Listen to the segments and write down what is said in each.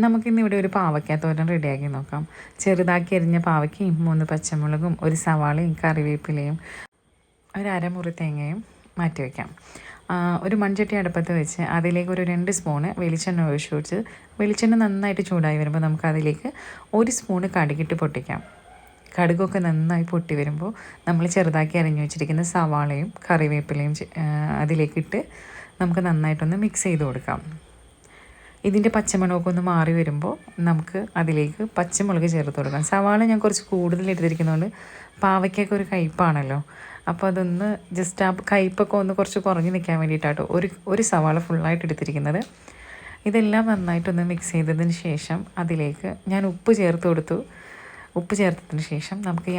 നമുക്കിന്നിവിടെ ഒരു പാവയ്ക്കാത്തോരൻ റെഡിയാക്കി നോക്കാം. ചെറുതാക്കി അരിഞ്ഞ പാവയ്ക്കയും 3 പച്ചമുളകും ഒരു സവാളയും കറിവേപ്പിലയും ഒരു അരമുറി തേങ്ങയും മാറ്റി വയ്ക്കാം. ഒരു മൺചട്ടി അടുപ്പത്ത് വെച്ച് അതിലേക്ക് ഒരു 2 സ്പൂണ് വെളിച്ചെണ്ണ ഒഴിച്ച് വെച്ച് വെളിച്ചെണ്ണ നന്നായിട്ട് ചൂടായി വരുമ്പോൾ നമുക്കതിലേക്ക് 1 സ്പൂണ് കടുകിട്ട് പൊട്ടിക്കാം. കടുകൊക്കെ നന്നായി പൊട്ടി വരുമ്പോൾ നമ്മൾ ചെറുതാക്കി അരിഞ്ഞു വെച്ചിരിക്കുന്ന സവാളയും കറിവേപ്പിലയും അതിലേക്കിട്ട് നമുക്ക് നന്നായിട്ടൊന്ന് മിക്സ് ചെയ്ത് കൊടുക്കാം. ഇതിൻ്റെ പച്ചമണമൊക്കെ ഒന്ന് മാറി വരുമ്പോൾ നമുക്ക് അതിലേക്ക് പച്ചമുളക് ചേർത്ത് കൊടുക്കാം. സവാള ഞാൻ കുറച്ച് കൂടുതൽ എടുത്തിരിക്കുന്നതുകൊണ്ട് പാവയ്ക്കൊക്കെ ഒരു കയ്പ്പാണല്ലോ, അപ്പോൾ അതൊന്ന് ജസ്റ്റ് ആ കയ്പ്പൊക്കെ ഒന്ന് കുറച്ച് കുറഞ്ഞ് നിൽക്കാൻ വേണ്ടിയിട്ടാട്ടോ ഒരു സവാള ഫുള്ളായിട്ട് എടുത്തിരിക്കുന്നത്. ഇതെല്ലാം നന്നായിട്ടൊന്ന് മിക്സ് ചെയ്തതിന് ശേഷം അതിലേക്ക് ഞാൻ ഉപ്പ് ചേർത്ത് കൊടുത്തു. ഉപ്പ് ചേർത്തതിന് ശേഷം നമുക്ക് ഈ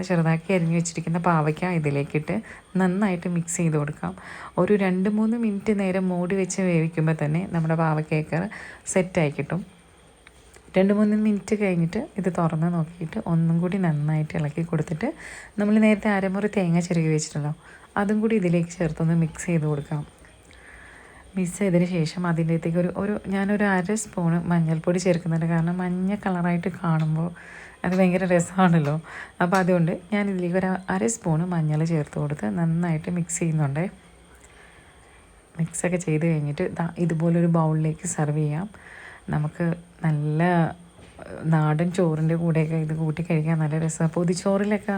ചെറുതാക്കി അരിഞ്ഞു വെച്ചിരിക്കുന്ന പാവയ്ക്ക ഇതിലേക്കിട്ട് നന്നായിട്ട് മിക്സ് ചെയ്ത് കൊടുക്കാം. ഒരു 2-3 മിനിറ്റ് നേരം മൂടി വെച്ച് വേവിക്കുമ്പോൾ തന്നെ നമ്മുടെ പാവയ്ക്കയൊക്കെ സെറ്റായി കിട്ടും. 2-3 മിനിറ്റ് കഴിഞ്ഞിട്ട് ഇത് തുറന്ന് നോക്കിയിട്ട് ഒന്നും കൂടി നന്നായിട്ട് ഇളക്കി കൊടുത്തിട്ട് നമ്മൾ നേരത്തെ അരമുറി തേങ്ങ ചിരകി വെച്ചിട്ടുണ്ടല്ലോ, അതും കൂടി ഇതിലേക്ക് ചേർത്തൊന്ന് മിക്സ് ചെയ്ത് കൊടുക്കാം. മിക്സ് ചെയ്തതിന് ശേഷം അതിൻ്റെ അകത്തേക്ക് ഞാനൊരു 1/2 സ്പൂണ് മഞ്ഞൾപ്പൊടി ചേർക്കുന്നുണ്ട്. കാരണം മഞ്ഞ കളറായിട്ട് കാണുമ്പോൾ അത് ഭയങ്കര രസമാണല്ലോ. അപ്പോൾ അതുകൊണ്ട് ഞാൻ ഇതിലേക്ക് ഒരു 1/2 സ്പൂണ് മഞ്ഞൾ ചേർത്ത് കൊടുത്ത് നന്നായിട്ട് മിക്സ് ചെയ്യുന്നുണ്ട്. മിക്സൊക്കെ ചെയ്ത് കഴിഞ്ഞിട്ട് ഇതുപോലൊരു ബൗളിലേക്ക് സെർവ് ചെയ്യാം. നമുക്ക് നല്ല നാടൻ ചോറിൻ്റെ കൂടെയൊക്കെ ഇത് കൂട്ടി കഴിക്കാൻ നല്ല രസമാണ്. പൊതിച്ചോറിലൊക്കെ